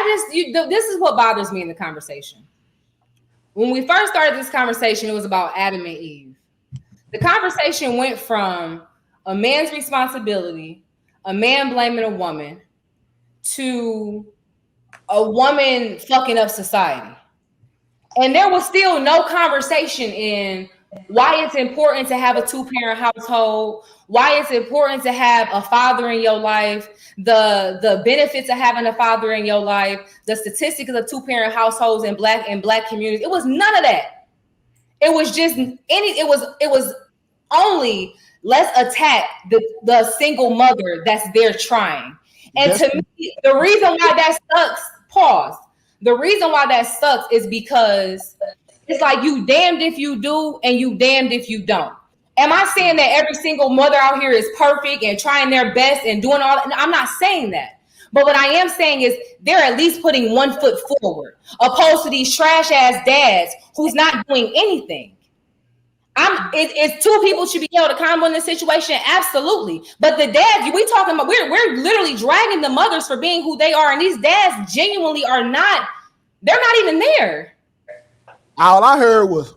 this is what bothers me in the conversation. When we first started this conversation, it was about Adam and Eve. The conversation went from a man's responsibility, a man blaming a woman, to a woman fucking up society. And there was still no conversation in why it's important to have a two-parent household, why it's important to have a father in your life, the benefits of having a father in your life, the statistics of two-parent households in black communities. It was none of that. It was just it was only let's attack the single mother that's there trying. And to me, the reason why that sucks, the reason why that sucks is because it's like you damned if you do and you damned if you don't. Am I saying that every single mother out here is perfect and trying their best and doing all that? I'm not saying that. But what I am saying is they're at least putting 1 foot forward, opposed to these trash ass dads who's not doing anything. It's two people should be held accountable in this situation, absolutely. But the dads, we talking about, we're literally dragging the mothers for being who they are, and these dads genuinely are not. They're not even there. All I heard was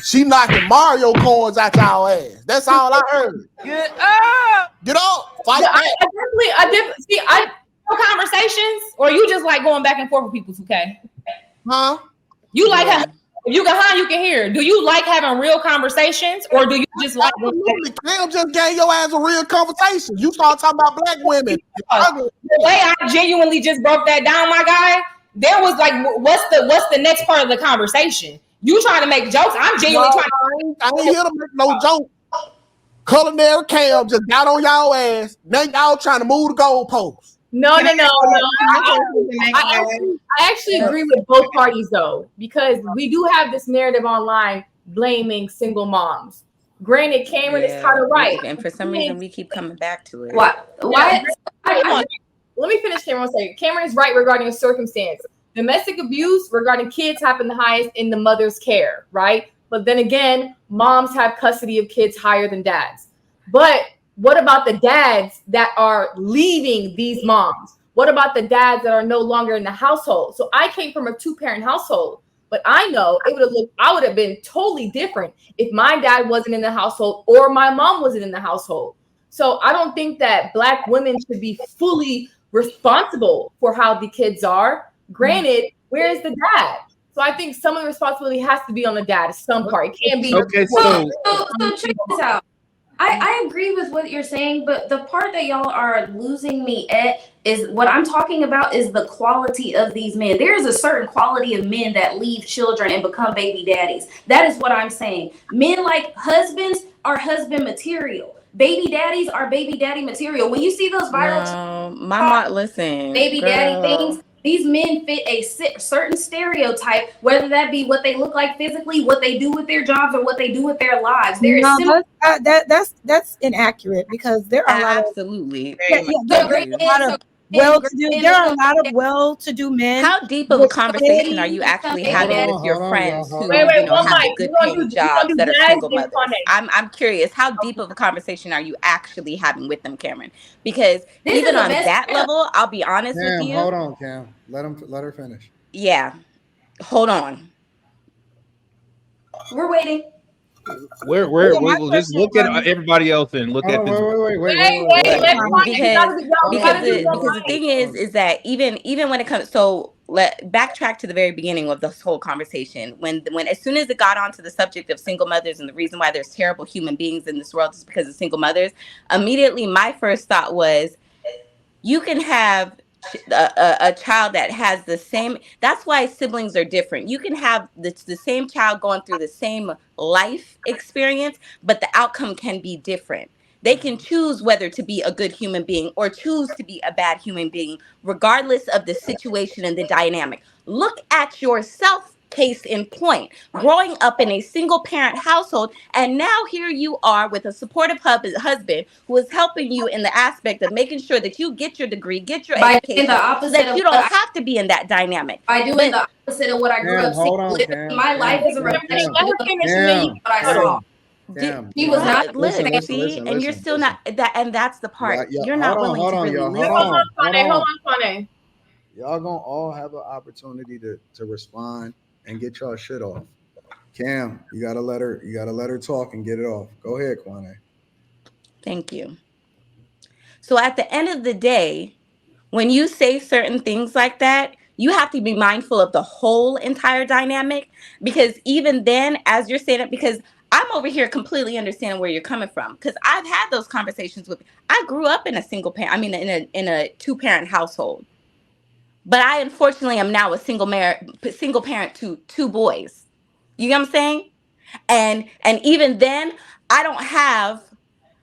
she knocking Mario coins out y'all ass. That's all I heard. Get up. Get up. Fight back. I see. Conversations, or you just like going back and forth with people, okay? Huh? You like having, if you can hear. Do you like having real conversations, or do you just like? Cam just gave your ass a real conversation. You start talking about black women. The way I genuinely just broke that down, my guy. There was like, what's the next part of the conversation? You trying to make jokes? I'm genuinely trying. I ain't here to make no joke. Culinary Cam just got on y'all ass. Now y'all trying to move the goalposts. No. I actually agree with both parties though, because we do have this narrative online blaming single moms. Granted, Kamryn is kind of right, and for some reason we keep coming back to it. Why? Let me finish, Kamryn. 1 second. Kamryn is right regarding a circumstance. Domestic abuse regarding kids happen the highest in the mother's care, right? But then again, moms have custody of kids higher than dads. But what about the dads that are leaving these moms? What about the dads that are no longer in the household? So I came from a two-parent household, but I know I would have been totally different if my dad wasn't in the household or my mom wasn't in the household. So I don't think that black women should be fully responsible for how the kids are. Granted, where is the dad? So I think some of the responsibility has to be on the dad. Some part. It can't be. Okay, so check this out. I agree with what you're saying, but the part that y'all are losing me at is what I'm talking about is the quality of these men. There is a certain quality of men that leave children and become baby daddies. That is what I'm saying. Men like husbands are husband material. Baby daddies are baby daddy material. When you see those viral baby daddy things, these men fit a certain stereotype, whether that be what they look like physically, what they do with their jobs, or what they do with their lives. That's inaccurate, because there are there are a lot of well-to-do men. How deep of a conversation are you actually having with your friends who have good paying jobs that are single mothers? I'm curious, how deep of a conversation are you actually having with them, Kamryn? Because even on that level, I'll be honest with you. Hold on, Cam. Let her finish. Yeah. Hold on. We're waiting. We'll just look at everybody else and look at this. Because the thing is that even when it comes, so backtrack to the very beginning of this whole conversation, when as soon as it got onto the subject of single mothers and the reason why there's terrible human beings in this world is because of single mothers, immediately my first thought was, you can have a child that has the same. That's why siblings are different. You can have the same child going through the same life experience, but the outcome can be different. They can choose whether to be a good human being or choose to be a bad human being, regardless of the situation and the dynamic. Look at yourself. Case in point, growing up in a single parent household, and now here you are with a supportive husband who is helping you in the aspect of making sure that you get your degree, get your education, so that you don't have to be in that dynamic. By doing the opposite of what I grew up seeing. My life is a reflection of what I saw. Damn. He was not Listen, and you're still not that, and that's the part. You're not willing to really listen. Hold on, Kwame. Y'all gonna all have an opportunity to respond and get y'all shit off. Cam, you gotta let her talk and get it off. Go ahead, Kwame. Thank you. So at the end of the day, when you say certain things like that, you have to be mindful of the whole entire dynamic, because even then, as you're saying it, because I'm over here completely understanding where you're coming from, because I've had those conversations with. I grew up in a single parent. I mean, in a 2-parent household, but I unfortunately am now a single parent to 2 boys. You get what I'm saying? And even then, I don't have.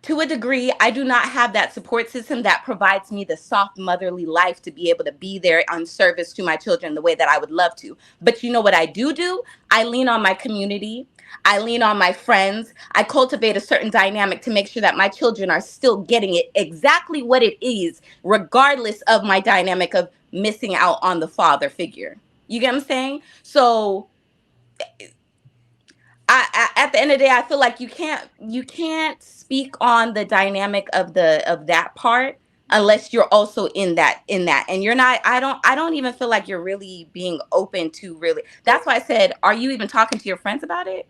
To a degree, I do not have that support system that provides me the soft motherly life to be able to be there on service to my children the way that I would love to. But you know what I do? I lean on my community. I lean on my friends. I cultivate a certain dynamic to make sure that my children are still getting it exactly what it is, regardless of my dynamic of missing out on the father figure. You get what I'm saying? So I at the end of the day, I feel like you can't speak on the dynamic of that part unless you're also in that, and you're not. I don't even feel like you're really being open to really. That's why I said, are you even talking to your friends about it?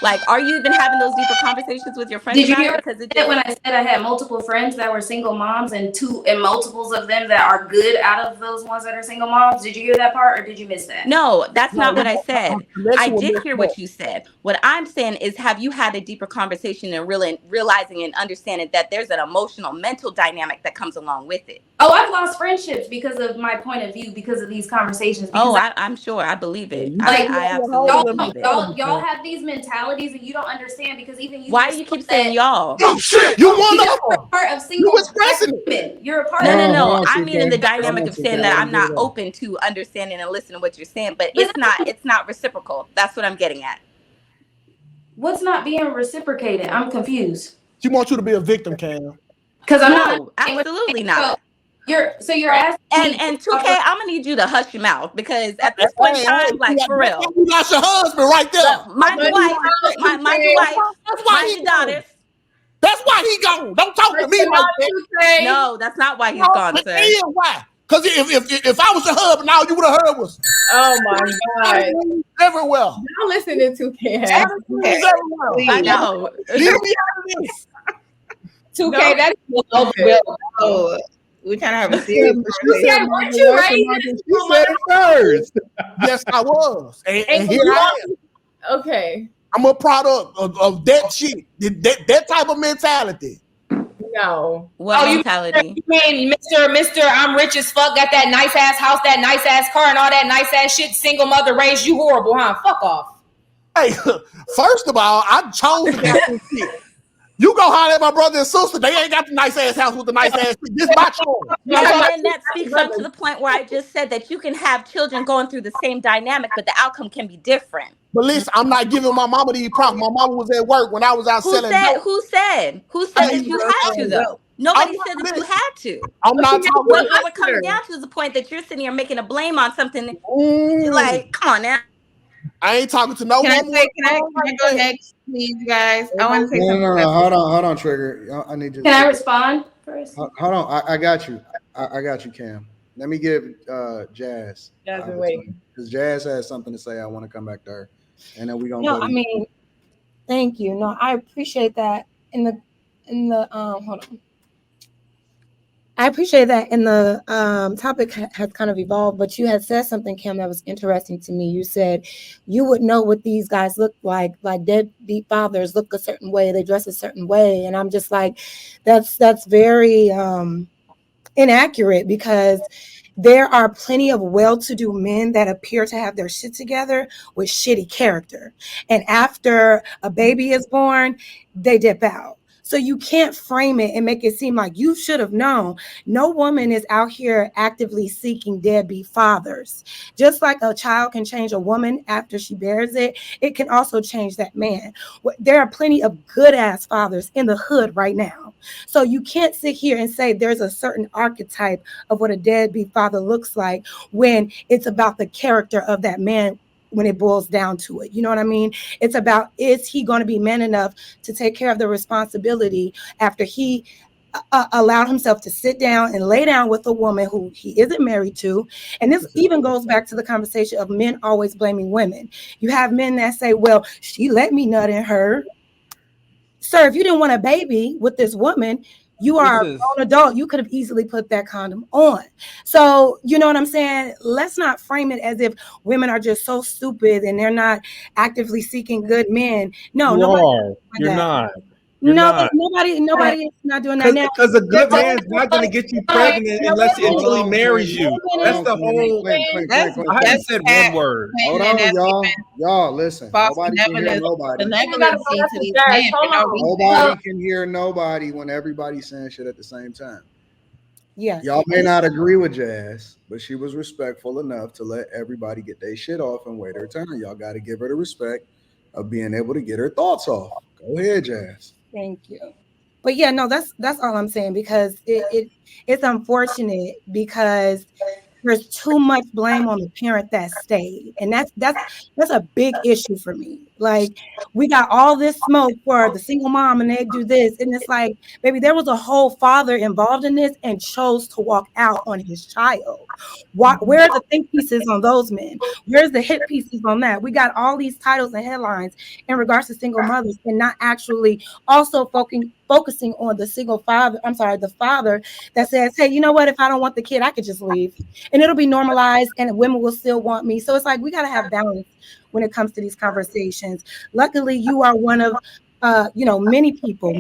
Like, are you even having those deeper conversations with your friends? Did you about hear it? Because when I said I had multiple friends that were single moms and multiples of them that are good out of those ones that are single moms? Did you hear that part, or did you miss that? No, that's not what I said. I did hear what you said. What I'm saying is, have you had a deeper conversation and really realizing and understanding that there's an emotional, mental dynamic that comes along with it? Oh, I've lost friendships because of my point of view, because of these conversations. Oh, I'm sure. I believe it. Like, I absolutely believe it. Y'all have these mentalities and you don't understand, because even you. Why do you keep saying y'all? Oh shit! You one You're part of single women. You're a part of. No. I mean, in the dynamic of saying that I'm not open to understanding and listening to what you're saying, but it's not reciprocal. That's what I'm getting at. What's not being reciprocated? I'm confused. She wants you to be a victim, Cam. Because I'm not. Absolutely not. You're asking and 2K, I'm gonna need you to hush your mouth, because at this point in time, like, for real, you got your husband right there. Mind your wife, mind your daughters. That's why he gone. Don't talk to me like that. No, that's not why he's gone, sir. Why? Because if I was your husband, all you would have heard was, oh my God, everywhere. Y'all listening to 2K. I know. Leave me out of this. 2K, that is we're trying to have a serious conversation. Weren't you right? You said it first. Yes, I was. And here I am. Okay. I'm a product of that shit. That type of mentality. No. What mentality? You mean Mr. I'm rich as fuck, got that nice ass house, that nice ass car, and all that nice ass shit, single mother raised you horrible, huh? Fuck off. Hey, first of all, I chose to get this shit. You go holler at my brother and sister. They ain't got the nice ass house with the nice ass shit. This my choice. And that speaks up to the point where I just said that you can have children going through the same dynamic, but the outcome can be different. But listen, I'm not giving my mama these problems. My mama was at work when I was out selling. Who said that you had to, though? Nobody said that you had to. I'm not talking. What we're coming down to is the point that you're sitting here making a blame on something. Like, come on now. I ain't talking to no one. Can I go next, please, guys? I want to say something. No. Hold on, Trigger. I need you. Can I respond first? Hold on. I got you. I got you, Cam. Let me give Jazz. Jazz been waiting. Because Jazz has something to say. I want to come back to her, and then we gonna. No, I mean, thank you. No, I appreciate that. In the hold on. I appreciate that. And the topic has kind of evolved, but you had said something, Kim, that was interesting to me. You said you would know what these guys look like deadbeat fathers look a certain way, they dress a certain way. And I'm just like, that's very inaccurate, because there are plenty of well-to-do men that appear to have their shit together with shitty character. And after a baby is born, they dip out. So you can't frame it and make it seem like you should have known. No woman is out here actively seeking deadbeat fathers. Just like a child can change a woman after she bears it, it can also change that man. There are plenty of good-ass fathers in the hood right now. So you can't sit here and say there's a certain archetype of what a deadbeat father looks like when it's about the character of that man when it boils down to it. You know what I mean? It's about, is he going to be man enough to take care of the responsibility after he allowed himself to sit down and lay down with a woman who he isn't married to. And this even goes back to the conversation of men always blaming women. You have men that say, well, she let me nut in her. Sir, if you didn't want a baby with this woman, you are a grown adult. You could have easily put that condom on. So, you know what I'm saying? Let's not frame it as if women are just so stupid and they're not actively seeking good men. No, you're not. Nobody is not doing that now. Because a good man's not going to get you pregnant until he marries you. That's the whole. I haven't said one word. Hold on, y'all. Listen. Nobody can hear nobody. Nobody can hear nobody when everybody's saying shit at the same time. Yeah. Y'all may not agree with Jazz, but she was respectful enough to let everybody get their shit off and wait her turn. Y'all got to give her the respect of being able to get her thoughts off. Go ahead, Jazz. Thank you. But yeah, no, that's all I'm saying, because it's unfortunate because there's too much blame on the parent that stayed. And that's a big issue for me. Like, we got all this smoke for the single mom and they do this. And it's like, baby, there was a whole father involved in this and chose to walk out on his child. Where are the think pieces on those men? Where's the hit pieces on that? We got all these titles and headlines in regards to single mothers and not actually also focusing on the the father that says, hey, you know what? If I don't want the kid, I could just leave. And it'll be normalized and women will still want me. So it's like, we got to have balance when it comes to these conversations. Luckily, you are one of, many people,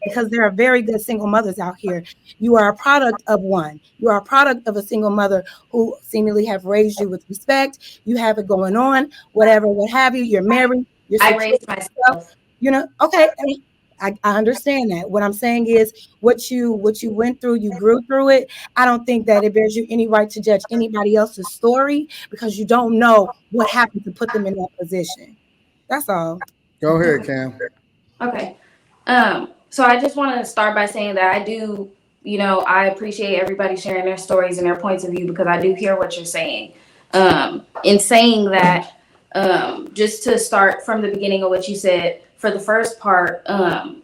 because there are very good single mothers out here. You are a product of one. You are a product of a single mother who seemingly have raised you with respect. You have it going on, whatever, what have you. You're married. I raised myself. Okay. I understand that. What I'm saying is what you went through, you grew through it. I don't think that it bears you any right to judge anybody else's story because you don't know what happened to put them in that position. That's all. Go ahead, Cam. Okay. So I just want to start by saying that I do, I appreciate everybody sharing their stories and their points of view because I do hear what you're saying. In saying that, just to start from the beginning of what you said, for the first part,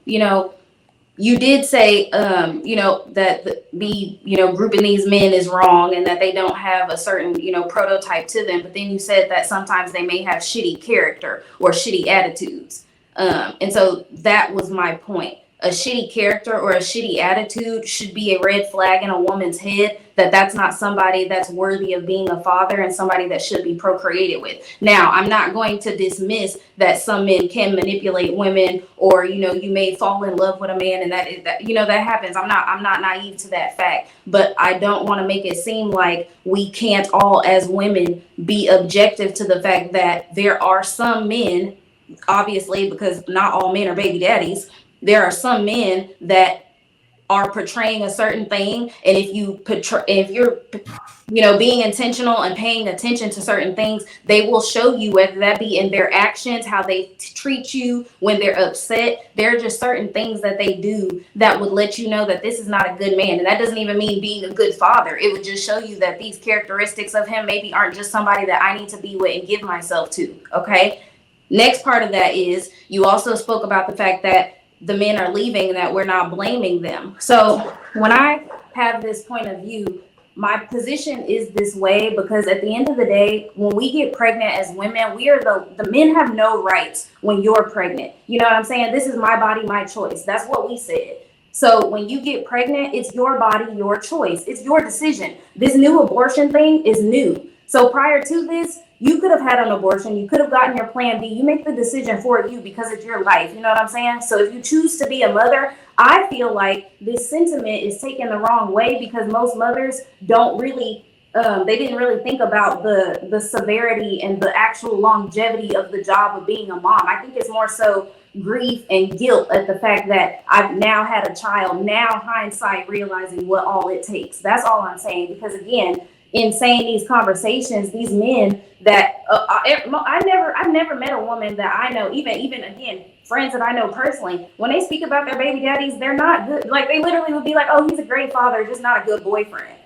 you did say, that grouping these men is wrong and that they don't have a certain, prototype to them. But then you said that sometimes they may have shitty character or shitty attitudes. And so that was my point. A shitty character or a shitty attitude should be a red flag in a woman's head that that's not somebody that's worthy of being a father and somebody that should be procreated with. Now, I'm not going to dismiss that some men can manipulate women or, you may fall in love with a man and that happens. I'm not naive to that fact, but I don't want to make it seem like we can't all as women be objective to the fact that there are some men, obviously, because not all men are baby daddies. There are some men that are portraying a certain thing, and if you're being intentional and paying attention to certain things, they will show you, whether that be in their actions, how they treat you when they're upset. There are just certain things that they do that would let you know that this is not a good man, and that doesn't even mean being a good father. It would just show you that these characteristics of him maybe aren't just somebody that I need to be with and give myself to. Okay. Next part of that is you also spoke about the fact that the men are leaving and that we're not blaming them. So when I have this point of view, my position is this way because at the end of the day, when we get pregnant as women, we are the men have no rights when you're pregnant. You know what I'm saying? This is my body, my choice. That's what we said. So when you get pregnant, it's your body, your choice. It's your decision. This new abortion thing is new. So prior to this, you could have had an abortion. You could have gotten your plan B. You make the decision for you because it's your life. You know what I'm saying? So if you choose to be a mother, I feel like this sentiment is taken the wrong way because most mothers don't really, they didn't really think about the severity and the actual longevity of the job of being a mom. I think it's more so grief and guilt at the fact that I've now had a child, now hindsight realizing what all it takes. That's all I'm saying. Because again, in saying these conversations, these men that I've never met a woman that I know, even again, friends that I know personally, when they speak about their baby daddies, they're not good. Like they literally would be like, oh, he's a great father, just not a good boyfriend.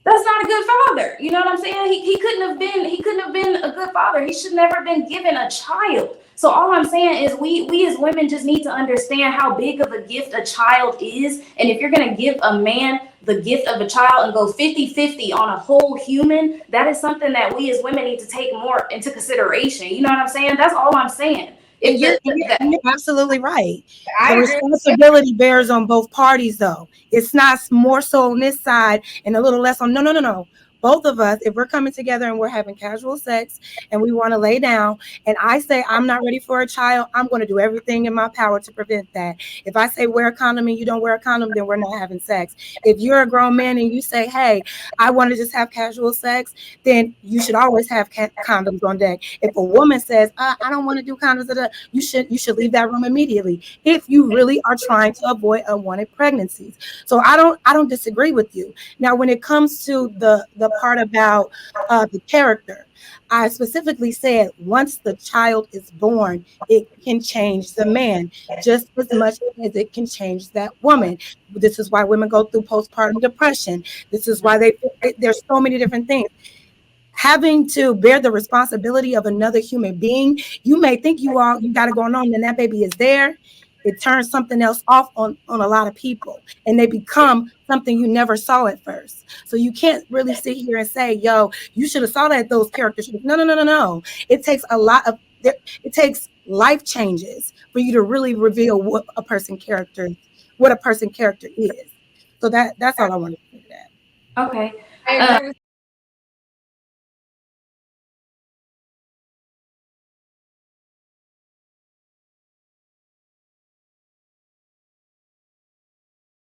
That's not not a good father. You know what I'm saying? He couldn't have been a good father. He should never have been given a child. So all I'm saying is we as women just need to understand how big of a gift a child is. And if you're going to give a man the gift of a child and go 50-50 on a whole human, that is something that we as women need to take more into consideration. You know what I'm saying? That's all I'm saying. You're absolutely right. The responsibility bears on both parties, though. It's not more so on this side and a little less on. No. Both of us, if we're coming together and we're having casual sex and we want to lay down, and I say I'm not ready for a child, I'm going to do everything in my power to prevent that. If I say wear a condom and you don't wear a condom, then we're not having sex. If you're a grown man and you say, hey, I want to just have casual sex, then you should always have condoms on deck. If a woman says, I don't want to do condoms, you should leave that room immediately if you really are trying to avoid unwanted pregnancies. So I don't disagree with you. Now, when it comes to the part about the character, I specifically said once the child is born, it can change the man just as much as it can change that woman. This is why women go through postpartum depression. This is why there's so many different things. Having to bear the responsibility of another human being, you may think you got it going on, and that baby is there. It turns something else off on a lot of people, and they become something you never saw at first. So you can't really sit here and say, yo, you should have saw that those characters. No. It takes it takes life changes for you to really reveal what a person's character is. So that's all I want to say to that. Okay. I agree with